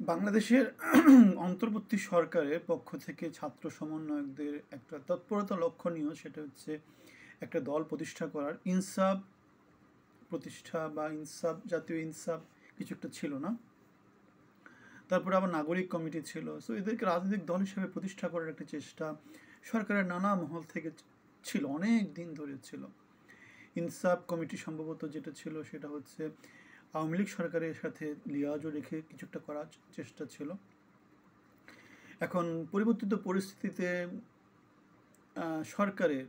বাংলাদেশের অন্তর্বর্তী সরকারের পক্ষ থেকে ছাত্র সমন্বয়কদের একটা তৎপরতা লক্ষণীয়, সেটা হচ্ছে একটা দল প্রতিষ্ঠা করার, ইনসাফ প্রতিষ্ঠা বা ইনসাফ, জাতীয় ইনসাফ কিছু একটা ছিল না, তারপরে আবার নাগরিক কমিটি ছিল। সো এদেরকে রাজনৈতিক দল হিসেবে প্রতিষ্ঠা করার একটা চেষ্টা সরকারের নানা মহল থেকে ছিল, অনেক দিন ধরে ছিল। ইনসাফ কমিটি সম্ভবত যেটা ছিল সেটা হচ্ছে আওয়ামী লীগ সরকারের সাথে লিয়াজও রেখে কিছু একটা করার চেষ্টা ছিল। এখন পরিবর্তিত পরিস্থিতিতে সরকারের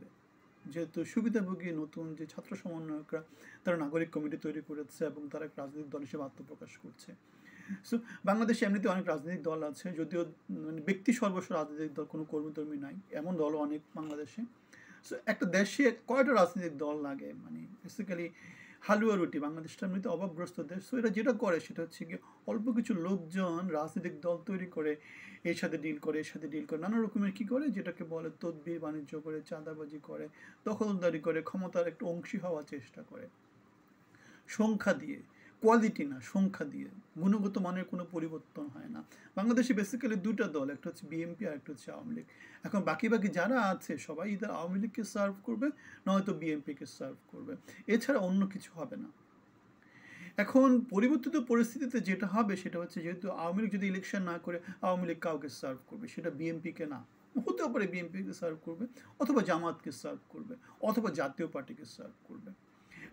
যেহেতু সুবিধাভোগী নতুন যে ছাত্র সমন্বয়করা, তারা নাগরিক কমিটি তৈরি করেছে এবং তারা এক রাজনৈতিক দল হিসেবে আত্মপ্রকাশ করছে। সো বাংলাদেশে এমনিতে অনেক রাজনৈতিক দল আছে, যদিও মানে ব্যক্তি সর্বস্ব রাজনৈতিক দল, কোনো কর্মী নাই, এমন দলও অনেক বাংলাদেশে। সো একটা দেশে কয়টা রাজনৈতিক দল লাগে, মানে বেসিক্যালি হালুয়া রুটি। বাংলাদেশটা এমনিতে অভাবগ্রস্ত দেশ। সো এরা যেটা করে সেটা হচ্ছে কি, অল্প কিছু লোকজন রাজনৈতিক দল তৈরি করে, এর সাথে ডিল করে, এর সাথে ডিল করে, নানা রকমের কী করে, যেটাকে বলে তদবির বাণিজ্য করে, চাঁদাবাজি করে, দখলদারি করে, ক্ষমতার একটু অংশী হওয়ার চেষ্টা করে সংখ্যা দিয়ে। কোয়ালিটি না, সংখ্যা দিয়ে। গুণগত মানের কোনো পরিবর্তন হয় না। বাংলাদেশে বেসিক্যালি দুটা দল, একটা হচ্ছে বিএনপি আর একটা হচ্ছে আওয়ামী লীগ। এখন বাকি যারা আছে সবাই ইদার আওয়ামী লীগকে সার্ভ করবে, নয়তো বিএনপিকে সার্ভ করবে, এছাড়া অন্য কিছু হবে না। এখন পরিবর্তিত পরিস্থিতিতে যেটা হবে সেটা হচ্ছে, যেহেতু আওয়ামী লীগ যদি ইলেকশন না করে, আওয়ামী লীগ কাউকে সার্ভ করবে, সেটা বিএনপিকে না, হতেও পারে বিএনপিকে সার্ভ করবে, অথবা জামাতকে সার্ভ করবে, অথবা জাতীয় পার্টিকে সার্ভ করবে,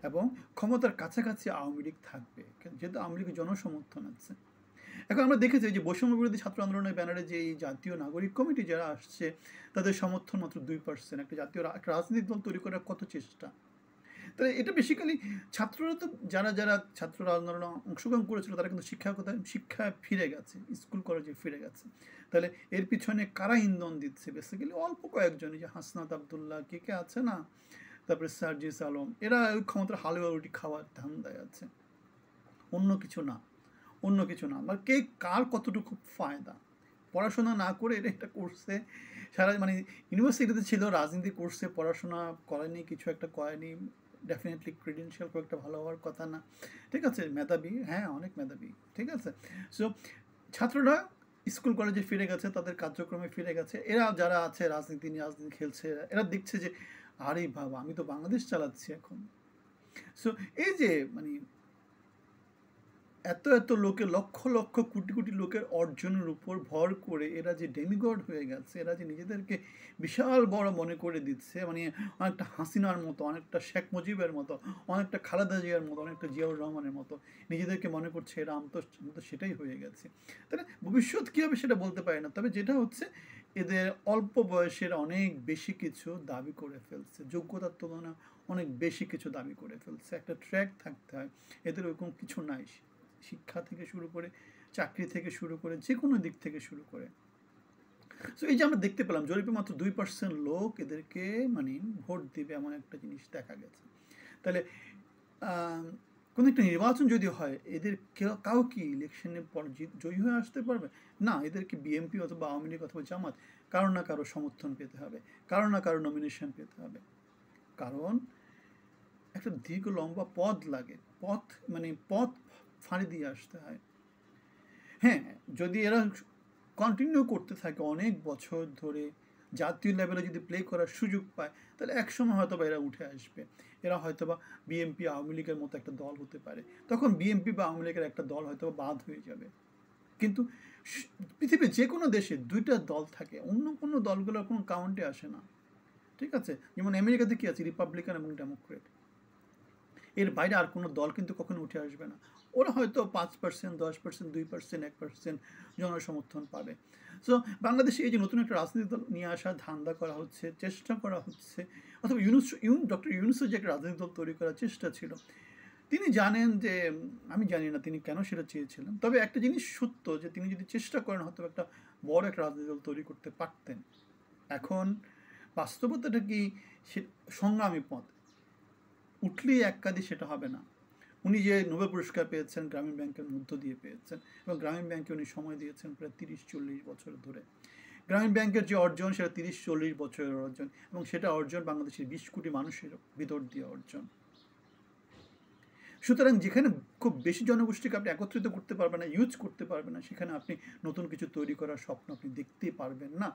এবং ক্ষমতার কাছাকাছি আওয়ামী লীগ থাকবে, যেহেতু আওয়ামী লীগের জনসমর্থন আছে। এখন আমরা দেখেছি যে বৈষম্য বিরোধী ছাত্র আন্দোলনের ব্যানারে যে এই জাতীয় নাগরিক কমিটি যারা আসছে, তাদের সমর্থন মাত্র 2%। একটা জাতীয় রাজনৈতিক দল তৈরি করার কত চেষ্টা! তাহলে এটা বেসিক্যালি ছাত্ররা তো, যারা যারা ছাত্র আন্দোলনে অংশগ্রহণ করেছিল, তারা কিন্তু শিক্ষায় ফিরে গেছে, স্কুল কলেজে ফিরে গেছে। তাহলে এর পিছনে কারা ইন্ধন দিচ্ছে? বেসিক্যালি অল্প কয়েকজন, যে হাসনাত আবদুল্লাহ, কে আছে না, তারপরে সার্জিস আলম, এরা ওই ক্ষমতার হালুয়া রুটি খাওয়ার ধান্দায় আছে, অন্য কিছু না, অন্য কিছু না। আর কে কার কতটুকু ফায়দা, পড়াশোনা না করে এটা করছে, সারা মানে ইউনিভার্সিটিতে ছিল, রাজনীতি করছে, পড়াশোনা করেনি, কিছু একটা করেনি, ডেফিনেটলি ক্রেডেন্সিয়াল খুব একটা ভালো হওয়ার কথা না, ঠিক আছে, মেধাবী, হ্যাঁ অনেক মেধাবী, ঠিক আছে। সো ছাত্ররা স্কুল কলেজে ফিরে গেছে, তাদের কার্যক্রমে ফিরে গেছে। এরা যারা আছে রাজনীতি নিয়ে রাজনীতি খেলছে, এরা দেখছে যে আরে বাবা, আমি তো বাংলাদেশ চালাচ্ছি এখন। সো এই যে মানে এত এত লোকের, লক্ষ লক্ষ কোটি কোটি লোকের অর্জনের উপর ভর করে এরা যে ডেমিগড হয়ে গেছে, এরা যে নিজেদেরকে বিশাল বড় মনে করে দিচ্ছে, মানে অনেকটা হাসিনার মতো, অনেকটা শেখ মুজিবের মতো, অনেকটা খালেদা জিয়ার মতো, অনেকটা জিয়াউর রহমানের মতো নিজেদেরকে মনে করছে এরা, আমি তো সেটাই হয়ে গেছে। তাহলে ভবিষ্যৎ কী হবে সেটা বলতে পারি না, তবে যেটা হচ্ছে, এদের অল্প বয়সের অনেক বেশি কিছু দাবি করে ফেলছে, যোগ্যতার তুলনায় অনেক বেশি কিছু দাবি করে ফেলছে। একটা ট্র্যাক থাকতে হয়, এদের ওরকম কিছু নাই, শিক্ষা থেকে শুরু করে, চাকরি থেকে শুরু করে, যে কোনো দিক থেকে শুরু করে। সো এই যে আমরা দেখতে পেলাম, জরিপে মাত্র 2% লোক এদেরকে মানে ভোট দিবে, এমন একটা জিনিস দেখা গেছে। তাহলে কোনো একটা নির্বাচন যদি হয়, এদের কাউ কি ইলেকশনের পর জয়ী হয়ে আসতে পারবে? না, এদেরকে বিএনপি অথবা আওয়ামী লীগ অথবা জামাত কারো না কারো সমর্থন পেতে হবে, কারো না কারো নমিনেশন পেতে হবে, কারণ একটা দীর্ঘ লম্বা পথ লাগে, পথ ফাঁড়ি দিয়ে আসতে হয়। হ্যাঁ, যদি এরা কন্টিনিউ করতে থাকে অনেক বছর ধরে, জাতীয় লেভেলে যদি প্লে করার সুযোগ পায়, তাহলে একসময় হয়তো বা এরা উঠে আসবে। এরা হয়তো বা বিএনপি আওয়ামী লীগের মতো একটা দল হতে পারে, তখন বিএনপি বা আওয়ামী লীগের একটা দল হয়তো বাদ হয়ে যাবে। কিন্তু পৃথিবীর যে কোনো দেশে দুইটা দল থাকে, অন্য কোনো দলগুলোর কোনো কাউন্টে আসে না, ঠিক আছে। যেমন আমেরিকাতে কি আছে, রিপাবলিকান এবং ডেমোক্রেট, এর বাইরে আর কোনো দল কিন্তু কখনো উঠে আসবে না। ওরা হয়তো 5%, 10%, 2%, 1% জনসমর্থন পাবে। সো বাংলাদেশে এই যে নতুন একটা রাজনৈতিক দল নিয়ে আসার ধান্দা করা হচ্ছে, চেষ্টা করা হচ্ছে, অথবা ডক্টর ইউনূসের যে একটা রাজনৈতিক দল তৈরি করার চেষ্টা ছিল, তিনি জানেন যে, আমি জানি না তিনি কেন সেটা চেয়েছিলেন, তবে একটা জিনিস সত্য, যে তিনি যদি চেষ্টা করেন হয়তো একটা বড় একটা রাজনৈতিক দল তৈরি করতে পারতেন। এখন বাস্তবতাটা কি, সে সংগ্রামী পথ, উঠলেই এক কাঁদি সেটা হবে না। উনি যে নোবেল পুরস্কার পেয়েছেন, গ্রামীণ ব্যাংকের মধ্য দিয়ে পেয়েছেন, এবং গ্রামীণ ব্যাংকে উনি সময় দিয়েছেন প্রায় 30-40 বছর ধরে। গ্রামীণ ব্যাংকের যে অর্জন, সেটা 30-40 বছরের অর্জন, এবং সেটা অর্জন বাংলাদেশের 20 কোটি মানুষের ভিতর দিয়ে অর্জন। সুতরাং যেখানে খুব বেশি জনগোষ্ঠীকে আপনি একত্রিত করতে পারবেন না, ইউজ করতে পারবেন না, সেখানে আপনি নতুন কিছু তৈরি করার স্বপ্ন আপনি দেখতেই পারবেন না।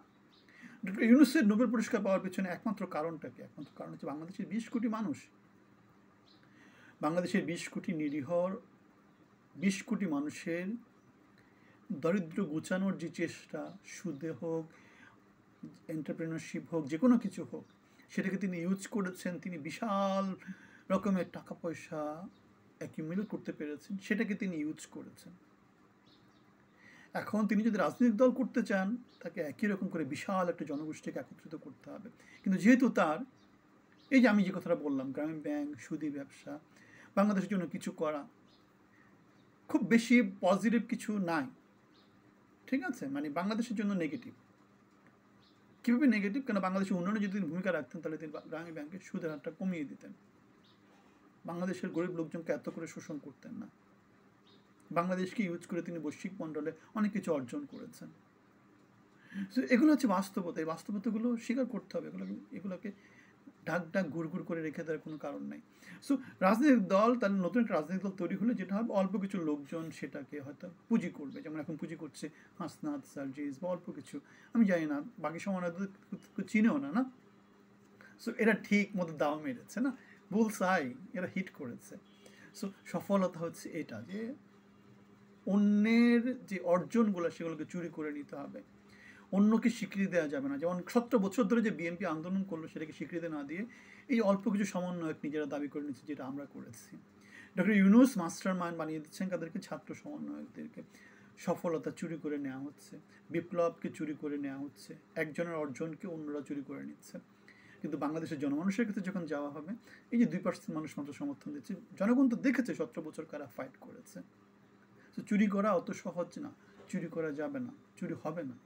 ডক্টর ইউনূসের নোবেল পুরস্কার পাওয়ার পেছনে একমাত্র কারণটা কি? একমাত্র কারণ হচ্ছে বাংলাদেশের 20 কোটি মানুষ। বাংলাদেশের 20 কোটি নিরীহ 20 কোটি মানুষের দরিদ্র ঘুচানোর যে চেষ্টা, সুদে হোক, এন্টারপ্রেনারশিপ হোক, যে কোনো কিছু হোক, সেটাকে তিনি ইউজ করেছেন। তিনি বিশাল রকমের টাকা পয়সা অ্যাকিউমুলেট করতে পেরেছেন, সেটাকে তিনি ইউজ করেছেন। এখন তিনি যদি রাজনৈতিক দল করতে চান, তাকে একই রকম করে বিশাল একটা জনগোষ্ঠীকে একত্রিত করতে হবে। কিন্তু যেহেতু তার এই যে আমি যে কথাটা বললাম, গ্রামীণ ব্যাংক, সুদী ব্যবসা, বাংলাদেশের জন্য কিছু করা, খুব বেশি পজিটিভ কিছু নাই, ঠিক আছে? মানে বাংলাদেশের জন্য নেগেটিভ। কীভাবে নেগেটিভ? কেন বাংলাদেশের উন্নয়নে যদি তিনি ভূমিকা রাখতেন, তাহলে তিনি গ্রামীণ ব্যাংকের সুদের হারটা কমিয়ে দিতেন, বাংলাদেশের গরিব লোকজনকে এত করে শোষণ করতেন না। বাংলাদেশকে ইউজ করে তিনি বৈশ্বিক মণ্ডলে অনেক কিছু অর্জন করেছেন। সো এগুলো হচ্ছে বাস্তবতা। এই বাস্তবতাগুলো স্বীকার করতে হবে। এগুলোকে ঢাক গুড় করে রেখে দেওয়ার কোনো কারণ নাই। সো রাজনৈতিক দল, তাহলে নতুন একটা রাজনৈতিক দল তৈরি হলে যেটা হবে, অল্প কিছু লোকজন সেটাকে হয়তো পুঁজি করবে, যেমন এখন পুঁজি করছে হাসনাত, সার্জিস বা অল্প কিছু, আমি জানি না, বাকি সময় চিনেও না। সো এরা ঠিক মতো দাও মেরেছে না, বুলসআই, এরা হিট করেছে। সো সফলতা হচ্ছে এটা, যে অন্যের যে অর্জনগুলো সেগুলোকে চুরি করে নিতে হবে, অন্যকে স্বীকৃতি দেওয়া যাবে না। যেমন 17 বছর ধরে যে বিএনপি আন্দোলন করলো, সেটাকে স্বীকৃতি না দিয়ে এই অল্প কিছু সমন্বয়ক নিজেরা দাবি করে নিচ্ছে, যেটা আমরা করেছি। ডক্টর ইউনূস মাস্টার মাইন্ড বানিয়ে দিচ্ছেন তাদেরকে, ছাত্র সমন্বয়কদেরকে। সফলতা চুরি করে নেওয়া হচ্ছে, বিপ্লবকে চুরি করে নেওয়া হচ্ছে, একজনের অর্জনকে অন্যরা চুরি করে নিচ্ছে। কিন্তু বাংলাদেশের জনমানুষের কাছে যখন যাওয়া হবে, এই যে 2% মানুষ মাত্র সমর্থন দিচ্ছে, জনগণ তো দেখেছে 17 বছর কারা ফাইট করেছে। তো চুরি করা অত সহজ না, চুরি করা যাবে না, চুরি হবে না।